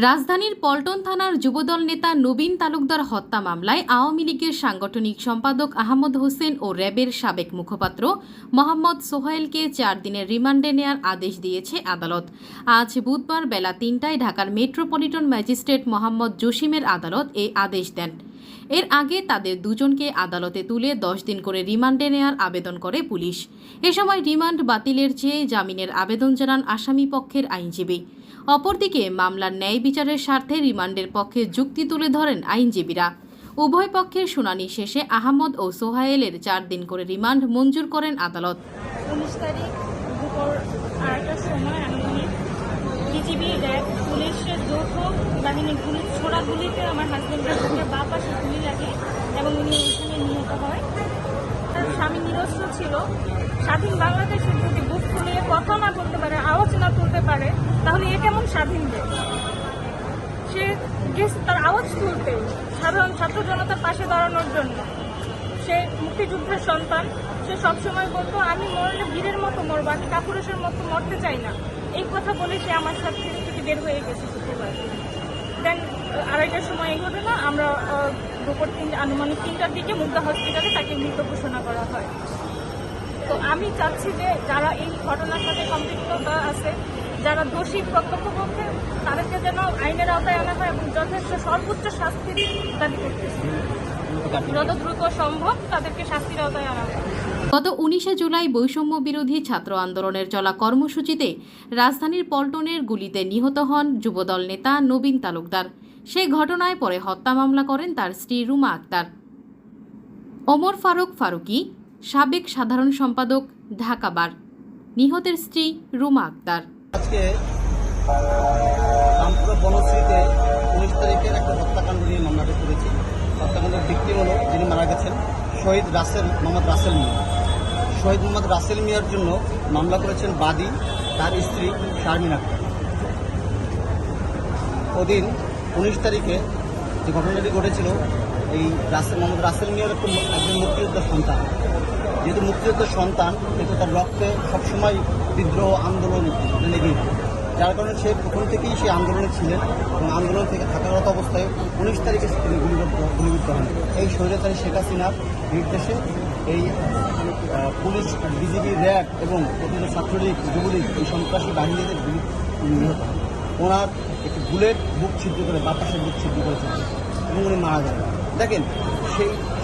রাজধানীর পল্টন থানার যুবদল নেতা নবীন তালুকদার হত্যা মামলায় আওয়ামী লীগের সাংগঠনিক সম্পাদক আহমদ হোসেন ও র্যাবের সাবেক মুখপাত্র মোহাম্মদ সোহাইলকে 4 দিনের রিমান্ডে নেয়ার আদেশ দিয়েছে আদালত। আজ বুধবার বেলা 3টায় ঢাকার মেট্রোপলিটন ম্যাজিস্ট্রেট মোহাম্মদ জসিমের আদালত এই আদেশ দেন। এর আগে তাদের দুজনকে আদালতে তুলে 10 দিন করে রিমান্ডে নেয়ার আবেদন করে পুলিশ। এ সময় রিমান্ড বাতিলের চেয়ে জামিনের আবেদন জানান আসামি পক্ষের আইনজীবী। অপরদিকে মামলার ন্যায় বিচারের স্বার্থে রিমান্ডের পক্ষে যুক্তি তুলে ধরেন আইনজীবীরা। উভয় পক্ষের শুনানি শেষে আহমদ ও সোহাইলের 4 দিন করে রিমান্ড মঞ্জুর করেন আদালত। 19 তারিখ দুপুর 2টার সময় আনুমানিক বিজিবি র্যাব পুলিশের যৌথ বাহিনী ছোড়া গুলিতে আমার হাজবেন্ডের বুকে বাঁ পাশে গুলি লাগে এবং উনি ওইখানে নিহত হয়। তার স্বামী নিরস্ত্র ছিল। স্বাধীন বাংলাদেশের যদি বুক ফুলিয়ে কথা না বলতে পারে, আওয়াজ না তুলতে পারে, তাহলে এ কেমন স্বাধীন দেশ? সে গেছে তার আওয়াজ তুলতে, সাধারণ ছাত্র জনতার পাশে দাঁড়ানোর জন্য। সে মুক্তিযুদ্ধের সন্তান। সে সবসময় বলতো, আমি মরলে বীরের মতো মরবো, আমি কাপুরুষের মতো মরতে চাই না। এই কথা বলে সে আমার সাথে থেকে বের হয়ে গেছে শুক্রবার। দেন 2টার সময় এই ঘটনা। আমরা দুপুর আনুমানিক 3টার দিকে মুগদা হসপিটালে তাকে মৃত ঘোষণা করা হয়। তো আমি চাচ্ছি যে যারা এই ঘটনার সাথে সম্পৃক্ততা আছে, যারা দোষী প্রত্যক্ষপক্ষে, তাদেরকে যেন আইনের আওতায় আনা হয় এবং যথেষ্ট সর্বোচ্চ শাস্তির দাবি করতেছি। যত দ্রুত সম্ভব তাদেরকে শাস্তির আওতায় আনা হয়। গত 19শে জুলাই বৈষম্য বিরোধী ছাত্র আন্দোলনের চলা কর্মসূচিতে রাজধানীর পল্টনের গুলিতে নিহত হন যুবদল নেতা নবীন তালুকদার। সেই ঘটনায় পরে হত্যা মামলা করেন তার স্ত্রী রুমা আক্তার। ওমর ফারুক ফারুকী, সাবেক সাধারণ সম্পাদক, ঢাকা বার। নিহতের স্ত্রী রুমা আক্তার। আজকে রামপুরা বনশ্রীতে 19 তারিখের একটা হত্যাকাণ্ড নিয়ে মামলাটা করেছি। হত্যাকাণ্ডের ভিকটিম হলো, যিনি মারা গেছেন, শহীদ মোহাম্মদ রাসেল মিয়া। শহীদ মোহাম্মদ রাসেল মিয়ার জন্য মামলা করেছেন বাদী তার স্ত্রী শারমিন আক্তার। ওদিন 19 তারিখে যে ঘটনাটি ঘটেছিল, এই মোহাম্মদ রাসেল মিয়ার একজন মুক্তিযোদ্ধার সন্তান। যেহেতু মুক্তিযোদ্ধার সন্তান, কিন্তু তার রক্তে সবসময় বিদ্রোহ আন্দোলন লেগেই, যার কারণে সে প্রথম থেকেই সেই আন্দোলনে ছিলেন এবং আন্দোলন থেকে থাকারত অবস্থায় 19 তারিখে তিনি গুলিবিদ্ধ হন। এই স্বৈরাচারী শেখ হাসিনার নির্দেশে এই পুলিশ, বিজিবি, র্যাব এবং প্রতিটি ছাত্রলীগ, যুবলীগ, এই সন্ত্রাসী বাহিনীদের গুলি নিহত। ওনার একটি বুলেট বুক ছিদ্র করে, বাতাসের বুক ছিদ্র করেছেন এবং উনি মারা যান। দেখেন,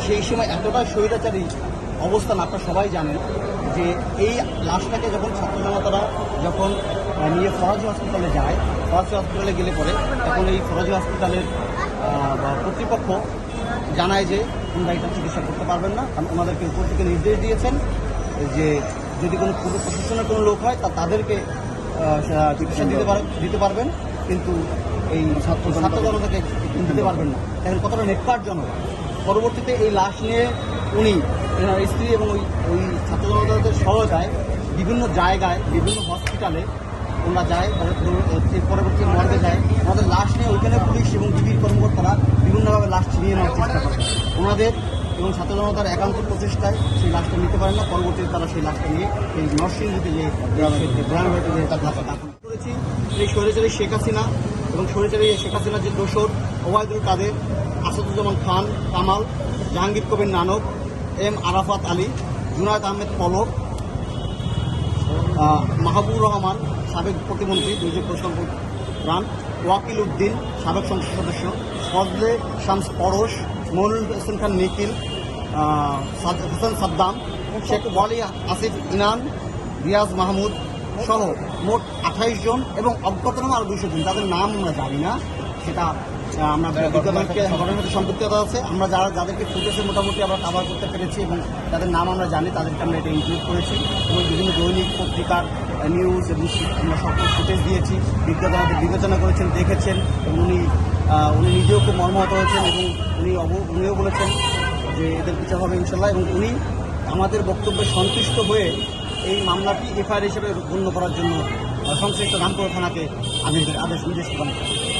সেই সময় এতটা স্বৈরাচারী অবস্থান, আপনারা সবাই জানেন যে এই লাশটাকে যখন ছাত্র জনতারা যখন নিয়ে ফরাজি হসপিটালে যায়, ফরাজি হসপিটালে গেলে পরে তখন এই ফরাজি হসপিটালের কর্তৃপক্ষ জানায় যে তোমরা এটা চিকিৎসা করতে পারবেন না, কারণ ওনাদেরকে উপর থেকে নির্দেশ দিয়েছেন যে যদি কোনো পুরো প্রশাসনের কোনো লোক হয় তাদেরকে চিকিৎসা দিতে পারবেন, কিন্তু এই ছাত্র জনতাকে দিতে পারবেন না। এখন কতটা নেটকারজনক। পরবর্তীতে এই লাশ নিয়ে উনি এনার স্ত্রী এবং ওই ছাত্র জনতাদের সহায়তায় বিভিন্ন জায়গায়, বিভিন্ন হসপিটালে ওনারা যায়, পরবর্তী মর্গে যায়। ওনাদের লাশ নিয়ে ওইখানে পুলিশ এবং ডিবির কর্মকর্তারা বিভিন্নভাবে লাশ ছিনিয়ে নেওয়ার চেষ্টা করে। ওনাদের এবং ছাত্র জনতার একান্ত প্রচেষ্টায় সেই লাশটা নিতে পারেন না। পরবর্তীতে তারা সেই লাশটা নিয়ে এই নরসিংদীতে যে গ্রামবাড়িতে যে তার লাশটা দাফন করেছি। এই স্বৈরাচারী শেখ হাসিনা এবং স্বৈরাচারী শেখ হাসিনার যে দোসর ওবায়দুল কাদের, আসাদুজ্জামান খান কামাল, জাহাঙ্গীর কবির নানক, এম আরাফাত আলী, জুনায়েদ আহমেদ পলক, মাহবুবুর রহমান সাবেক প্রতিমন্ত্রী, দুর্যোগ প্রশাসন প্রাণ, ওয়াকিল উদ্দিন সাবেক সংসদ সদস্য, ফজলে শামস পরশ, মনিরুল হোসেন খান নিখিল, হোসেন সাদ্দাম, শেখ ওয়ালি আসিফ ইনান, রিয়াজ মাহমুদ সহ মোট 28 জন এবং অজ্ঞাতনাম আরও 200 জন, যাদের নাম আমরা জানি না। সেটা আমরা ঘটনার সাথে সম্পৃক্ততা আছে। আমরা যাদেরকে ফুটেছে মোটামুটি আমরা কাভার করতে পেরেছি এবং যাদের নাম আমরা জানি তাদেরকে আমরা এটা ইনক্লুড করেছি এবং বিভিন্ন দৈনিক পত্রিকার নিউজ এবং আমরা সকল ফুটেজ দিয়েছি। বিজ্ঞাপনাদের বিবেচনা করেছেন, দেখেছেন এবং উনি নিজেও খুব মর্মাহত হয়েছেন এবং উনিও বলেছেন যে এদের বিচার হবে ইনশাল্লাহ। এবং উনি আমাদের বক্তব্যে সন্তুষ্ট হয়ে এই মামলাটি এফআইআর হিসেবে গণ্য করার জন্য সংশ্লিষ্ট রামপুরা থানাকে আদেশ নির্দেশ প্রদান করেন।